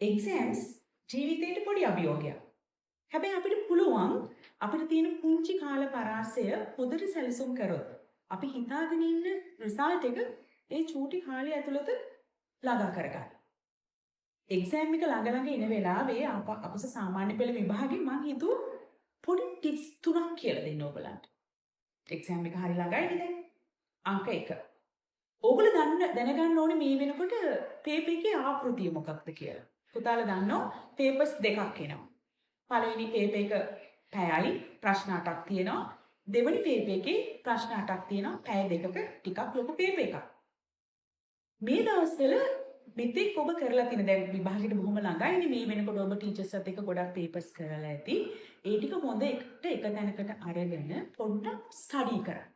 Exams ජීවිතයට පොඩි අභියෝගයක්. හැබැයි අපිට පුළුවන් අපිට තියෙන පුංචි කාල පරාසය හොඳට සැලසුම් කරොත් අපි හිතාගෙන ඉන්න රිසල්ට් එක ඒ චූටි කාලය ඇතුළත ළඟා කරගන්න. එක්සෑම් එක ළඟ එන වෙලාවේ අපස සාමාන්‍ය පෙළ විභාගේ මම හිතුව පොඩි ටිප්ස් 3ක් කියලා දෙන්න ඔයගලන්ට. එක්සෑම් එක හරි ළඟයිනේ දැන්. අංක 1. ඕගොල්ලෝ දැනගන්න ඕනේ මේ වෙනකොට පේපර් එකේ ආකෘතිය මොකක්ද කියලා. පුතාලා දන්නවා පේපර්ස් දෙකක් එනවා. පළවෙනි පේපර් එක පැයයි ප්‍රශ්න 8ක් තියෙනවා. දෙවෙනි පේපර් එකේ ප්‍රශ්න 8ක් තියෙනවා. පැය දෙකක ටිකක් ලොකු පේපර් එකක්. මේ දවස්වල මෙතෙක් ඔබ කරලා තියෙන දැන් විභාගෙට බොහොම ළඟයිනේ මේ වෙනකොට ඔබ ටීචර්ස්වත් එක්ක ගොඩක් පේපර්ස් කරලා ඇති. ඒ ටික හොඳ එකට එක තැනකට අරගෙන පොඩ්ඩක් ස්ටඩි කරන්න.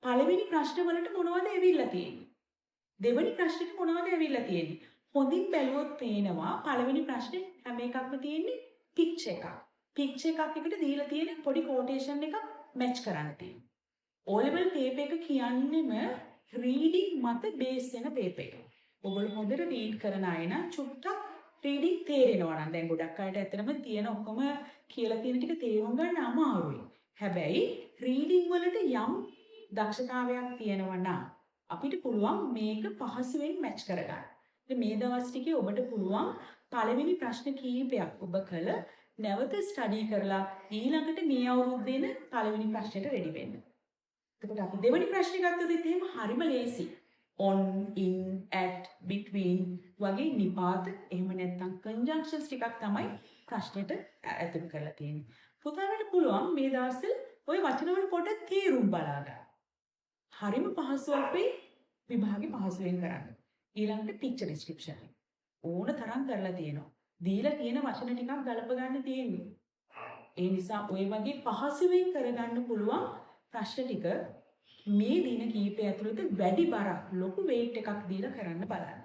පළවෙනි ප්‍රශ්න වලට මොනවද ඇවිල්ලා තියෙන්නේ? දෙවෙනි ප්‍රශ්නෙට මොනවද ඇවිල්ලා තියෙන්නේ? හොඳින් බැලුවොත් පේනවා පළවෙනි ප්‍රශ්නේ හැම එකක්ම තියෙන්නේ පිච් එකක්. පිච් එකක් එකට දීලා තියෙන පොඩි කොටේෂන් එකක් මැච් කරන්න තියෙනවා. O level paper එක කියන්නේම රීඩින් මත බේස් වෙන පේපර් එක. ඔයගොල්ලෝ හොඳට රීඩ් කරන අය නම් චුට්ටක් රීඩින් තේරෙනවා නම් දැන් ගොඩක් අයට ඇත්තටම තියෙන ඔක්කොම කියලා තියෙන ටික තේරුම් ගන්න අමාරුයි. හැබැයි රීඩින් වලට යම් දක්ෂතාවයක් තියෙනවා නම් අපිට පුළුවන් මේක පහසුවෙන් මැච් කරගන්න. ඉතින් මේ දවස් ටිකේ ඔබට පුළුවන් පළවෙනි ප්‍රශ්න කීපයක් ඔබ කළ නැවත ස්ටඩි කරලා ඊළඟට මේ අවුරුද්දේන පළවෙනි ප්‍රශ්නෙට රෙඩි වෙන්න. එතකොට අපි දෙවෙනි ප්‍රශ්නේ ගත්තොත් එහෙම හරිම ලේසි. on, in, at, between වගේ නිපාත එහෙම නැත්නම් conjunctions ටිකක් තමයි ප්‍රශ්නෙට ඇතුළු කරලා තියෙන්නේ. පුතාලට පුළුවන් මේ දවස්වල ওই වචන වල පොඩ්ඩක් තේරුම් බලා ගන්න. හරිම පහසුවක් වෙයි විභාගේ පහසුවෙන් කරන්න. ඊළඟට picture description ඕන තරම් කරලා තියෙනවා. දීලා තියෙන වචන ටිකක් ගලප ගන්න තියෙන්නේ. ඒ නිසා ওই වගේ පහසුවෙන් කරගන්න පුළුවන් ප්‍රශ්න ටික මේ දින කීපය ඇතුළත වැඩි බරක් ලොකු weight එකක් දීලා කරන්න බලන්න.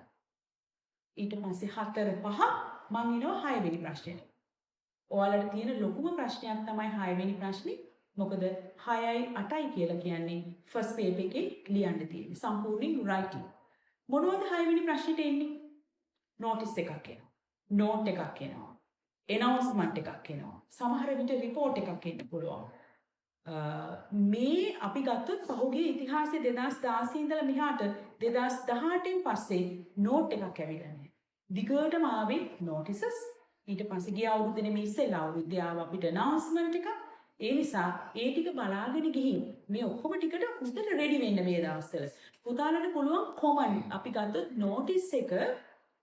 ඊට පස්සේ 4 5 මම එනවා 6 වෙනි ප්‍රශ්නෙට. ඔයාලට තියෙන ලොකුම ප්‍රශ්නයක් තමයි 6 වෙනි ප්‍රශ්නේ. මොකද 6යි 8යි කියලා කියන්නේ ෆස්ට් පේපර් එකේ ලියන්න තියෙන්නේ. සම්පූර්ණයෙන් writing. මොනවද 6 වෙනි ප්‍රශ්නෙට එන්නේ? notice එකක් එනවා. note එකක් එනවා. announcement එකක් එනවා. සමහර විට report එකක් එන්න පුළුවන්. මේ අපි ගත්තොත් පහුගිය ඉතිහාසයේ 2016 ඉඳලා මෙහාට 2018න් පස්සේ note එකක් ඇවිල්ලා නැහැ. දිගටම ආවේ notices. ඊට පස්සේ ගිය අවුරුද්දේ මේ ඉස්සෙල්ලා අවුරුද්දේ ආව අපිට announcement එකක්. ඒ නිසා ඒ ටික බලාගෙන ගිහින් මේ ඔක්කොම ටිකට හොඳට රෙඩි වෙන්න මේ දවස්වල. පුතාලට පුළුවන් common අපි ගත්තොත් notice එක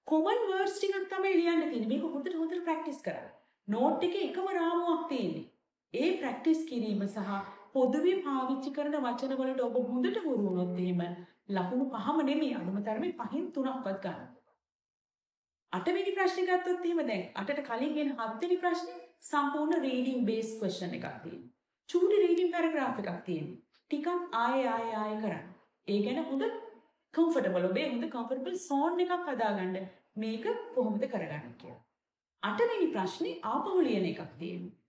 common words ටිකක් තමයි ලියන්න තියෙන්නේ. මේක හොඳට ප්‍රැක්ටිස් කරන්න. note එකේ එකම රාමුවක් තියෙන්නේ. ඒ ප්‍රැක්ටිස් කිරීම සහ පොදුවේ පාවිච්චි කරන වචන වලට ඔබ හොඳට හුරු වුණොත් එහෙම ලකුණු 5ම නෙමෙයි අඳුම තරමේ 5න් 3ක්වත් ගන්න. 8 වෙනි ප්‍රශ්නේ ගත්තොත් එහෙම දැන් 8ට කලින් එන 7 වෙනි ප්‍රශ්නේ සම්පූර්ණ රීඩින් බේස් ක්වෙස්චන් එකක් තියෙනවා. චූටි රීඩින් පැරග්‍රාෆ් එකක් තියෙනවා. ටිකක් ආයෙ කරන්න. ඒ ගැන හොඳ කම්ෆර්ටබල් ඔබේ හොඳ කම්ෆර්ටබල් සෝන් එකක් හදාගන්න මේක කොහොමද කරගන්නේ කියලා. 8 වෙනි ප්‍රශ්නේ ආපහු ලියන එකක් තියෙනවා.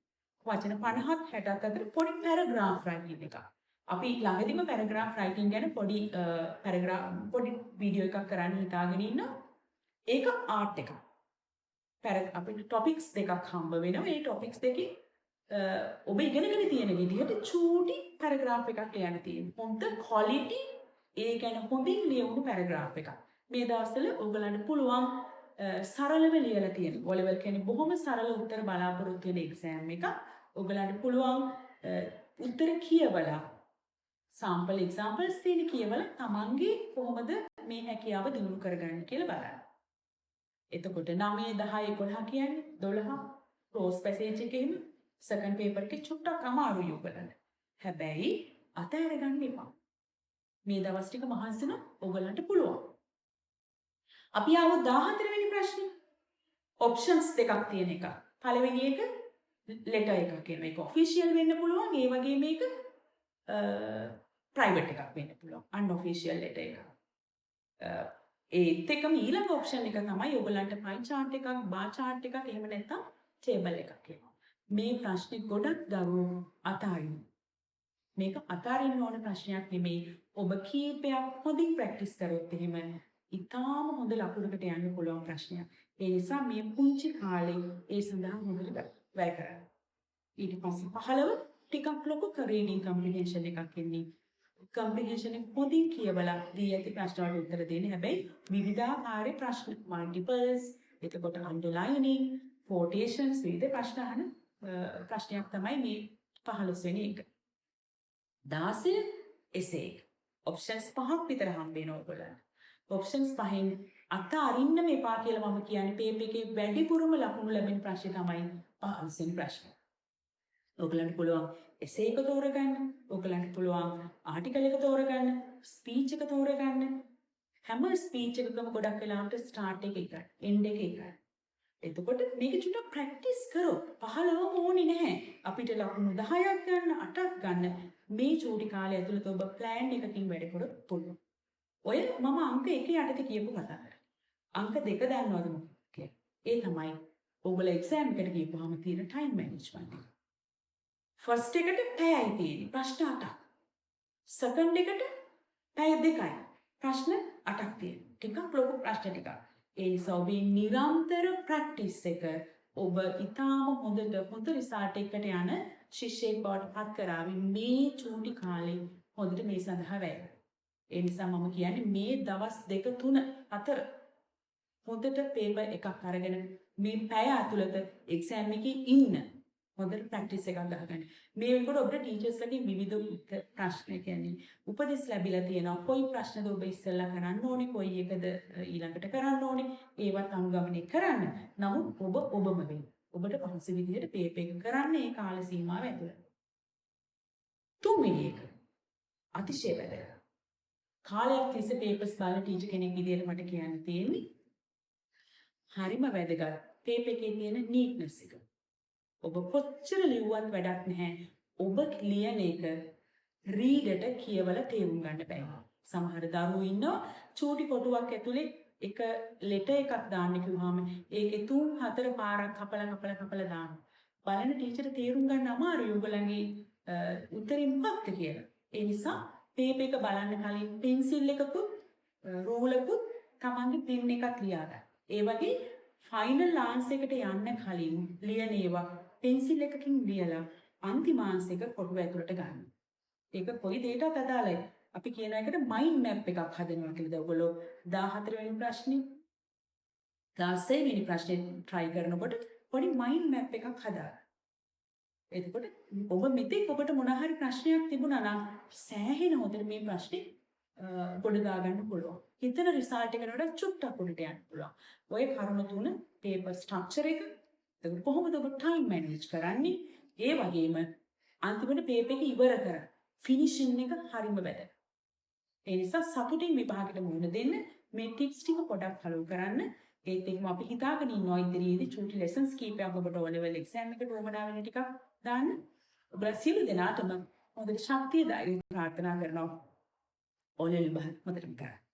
වචන 50ත් 60ත් අතර පොඩි පැරග්‍රාෆ් රයිටින් එකක්. අපි ළඟදිම පැරග්‍රාෆ් රයිටින් ගැන පොඩි වීඩියෝ එකක් කරන්න හිතාගෙන ඉන්නවා. ඒක ආර්ට් එකක්. අපිට ටොපික්ස් දෙකක් හම්බ වෙනවා. ඒ ටොපික්ස් දෙකේ ඔබ ඉගෙනගෙන තියෙන විදිහට චූටි පැරග්‍රාෆ් එකක් ලියන්න තියෙනවා. හොඳ ක්වොලිටි ඒ කියන්නේ හොඳින් ලියවුණු පැරග්‍රාෆ් එකක්. මේ දවස්වල ඔයගලන්ට පුළුවන් සරලව ලියලා තියෙන. O level කියන්නේ බොහොම සරල උත්තර බලාපොරොත්තු වෙන එක්සෑම් එකක්. ඔයගලන්ට පුළුවන් උත්තර කියවලා sample examples තියෙන කියවලා තමන්ගේ කොහොමද මේ හැකියාව දිනු කරගන්න කියලා බලන්න. එතකොට 9 10 11 කියන්නේ 12 cross passage එකේම second paper එකේ චුට්ටක් අමාරුයි ඔයගලන්ට. හැබැයි අතහැර ගන්න එපා. මේ දවස් ටික මහන්සි නම් ඔයගලන්ට පුළුවන්. අපි ආවොත් 14 වෙනි ප්‍රශ්නේ. options දෙකක් තියෙන එක. පළවෙනි එක letter එකක් කියනවා. ඒක official වෙන්න පුළුවන්. ඒ වගේ මේක private එකක් වෙන්න පුළුවන්. unofficial letter එකක්. ඒත් එකම ඊළඟ option එක තමයි ඔයගලන්ට pie chart එකක්, bar chart එකක් එහෙම නැත්නම් table එකක් කියනවා. මේ ප්‍රශ්නේ ගොඩක් දරුවෝ අතාරිනවා. මේක අතාරින්න ඕන ප්‍රශ්නයක් නෙමෙයි. ඔබ කීපයක් හොඳින් ප්‍රැක්ටිස් කරොත් එහෙම ඉතාම හොඳ ලකුණකට යන්න පුළුවන් ප්‍රශ්නයක්. ඒ නිසා මේ පුංචි කාලේ ඒ සඳහා හොඳට වැය කරන්න. ඊට පස්සේ 15 ටිකක් ලොකු රීඩින් කම්ප්‍රිහෙන්ෂන් එකක් එන්නේ. කම්ප්‍රිහෙන්ෂන් එක පොඩි කියවලා දී ඇති ප්‍රශ්න වලට උත්තර දෙන්න. හැබැයි විවිධාකාර ප්‍රශ්න මල්ටිපල්ස්, එතකොට අන්ඩර්ලයිනින්, quotations විවිධ ප්‍රශ්න අහන ප්‍රශ්නයක් තමයි මේ 15 වෙනි එක. 16 essay. ඔප්ෂන්ස් 5ක් විතර හම්බ වෙනවා ඔයගොල්ලන්ට. ඔප්ෂන්ස් පහෙන් අත අරින්න මේපා කියලා මම කියන්නේ පේපර් එකේ වැඩිපුරම ලකුණු ලැබෙන ප්‍රශ්නේ තමයි 15 වෙනි ප්‍රශ්නේ. ඔයගලන්ට පුළුවන් essay එක තෝරගන්න, ඔයගලන්ට පුළුවන් ආටිකල් එක තෝරගන්න, ස්පීච් එක තෝරගන්න. හැම ස්පීච් එකකම ගොඩක් වෙලාවට ස්ටාර්ට් එක එකයි, එන්ඩ් එක එකයි. එතකොට මේක චුට්ටක් ප්‍රැක්ටිස් කරොත් 15 ඕනේ නැහැ. අපිට ලකුණු 10ක් ගන්න, 8ක් ගන්න මේ චූටි කාලය ඇතුළත ඔබ ප්ලෑන් එකකින් වැඩ කරොත් පුළුවන්. ඔය මම අංක 1 යටතේ කියපු කතා කරා. අංක 2 දන්නවද මොකක්ද කියලා? ඒ තමයි ඔයගොල්ලෝ එක්සෑම් එකට ගිහපුවාම තියෙන ටයිම් මැනේජ්මන්ට් එක. ෆස්ට් එකට පැයයි තියෙන්නේ ප්‍රශ්න 8ක්. සෙකන්ඩ් එකට පැය 2යි. ප්‍රශ්න 8ක් තියෙනවා. ටිකක් ලොකු ප්‍රශ්න ටිකක්. ඒ නිසා ඔබේ නිරන්තර ප්‍රැක්ටිස් එක ඔබ ඊටාම හොඳ රිසල්ට් එකකට යන ශිෂ්‍යයෙක් බවට පත් කරાવી මේ චූටි කාලේ හොඳට මේ සඳහා වැය. ඒ නිසා මම කියන්නේ මේ දවස් 2 3 4 හොඳට පේපර් එකක් අරගෙන මේ පැය ඇතුළත එක්සෑම් එකේ ඉන්න හොඳට ප්‍රැක්ටිස් එකක් ගහගන්න. මේ වෙනකොට ඔබට ටීචර්ස්ලාගෙන් විවිධ ප්‍රශ්න කියන්නේ උපදෙස් ලැබිලා තියෙනවා. කොයි ප්‍රශ්නද ඔබ ඉස්සෙල්ලා කරන්න ඕනේ, කොයි එකද ඊළඟට කරන්න ඕනේ, ඒවත් අනුගමනය කරන්න. නමුත් ඔබ ඔබම වෙන්න. ඔබට පහසු විදිහට පේපර් එක කරන්න ඒ කාල සීමාව ඇතුළත. තුන්වෙනි එක අතිශය වැදගත්. කාලයක් තිස්සේ පේපර්ස් බලන ටීචර් කෙනෙක් විදිහට මට කියන්න තියෙන්නේ හරිම වැදගත් පේපර් එකේ තියෙන නීට්නස් එක. ඔබ කොච්චර ලිව්වත් වැඩක් නැහැ. ඔබ ලියන එක රීඩර්ට කියවලා තේරුම් ගන්න බෑ. සමහර දරුවෝ ඉන්නවා චූටි කොටුවක් ඇතුලේ එක ලෙටර් එකක් දාන්න කිව්වහම ඒකේ 3-4 පාරක් කපලා දානවා. බලන ටීචර් තේරුම් ගන්න අමාරුයි ඔයගොල්ලන්ගේ උත්තරේ මොකක්ද කියලා. ඒ නිසා පේපර් එක බලන්න කලින් පෙන්සිල් එකකුත් රූලකුත් තමන්ගේ පෙන් එකක් ලියා ගන්න. ඒ වගේ ෆයිනල් ආන්සර් එකට යන්න කලින් ලියන ඒවා පෙන්සිල් එකකින් ලියලා අන්තිම ආන්සර් එක කොටුව ඇතුළට ගන්න. ඒක කොයි දෙයකටත් අදාළයි. අපි කියන එකට මයින්ඩ් මැප් එකක් හදනවා කියලාද ඔයගොල්ලෝ 14 වෙනි ප්‍රශ්නේ 16 වෙනි ප්‍රශ්නේ try කරනකොට පොඩි මයින්ඩ් මැප් එකක් හදාගන්න. එතකොට ඔබ මෙතෙක් ඔබට මොන හරි ප්‍රශ්නයක් තිබුණා නම් සෑහෙන හොඳට මේ ප්‍රශ්නේ ගොඩ දාගන්න පුළුවන්. හිතන රිසල්ට් එකට වඩා චුට්ටක් උඩට යන්න පුළුවන්. ඔය කරුණු තුන පේපර් ස්ට්‍රක්චර් එක, එතකොට කොහොමද ඔබ ටයිම් මැනේජ් කරන්නේ? ඒ වගේම අන්තිමට පේපර් එක ඉවර කරන්න ෆිනිෂින් එක හරිම වැදගත්. ඒ නිසා සතුටින් විභාගෙට මුහුණ දෙන්න මේ ටිප්ස් ටික පොඩක් ෆලෝ කරන්න. ඒත් එක්කම අපි හිතාගෙන ඉන්නවා ඉදිරියේදී චූටි ලෙසන්ස් කීපයක් ඔබට O level exam එකට උවමනා වෙන ටිකක් දාන්න. ඔබලා සියලු දෙනාටම හොඳට ශක්තිය ධෛර්යය ප්‍රාර්ථනා කරනවා. O level විභාග හොඳටම කරන්න.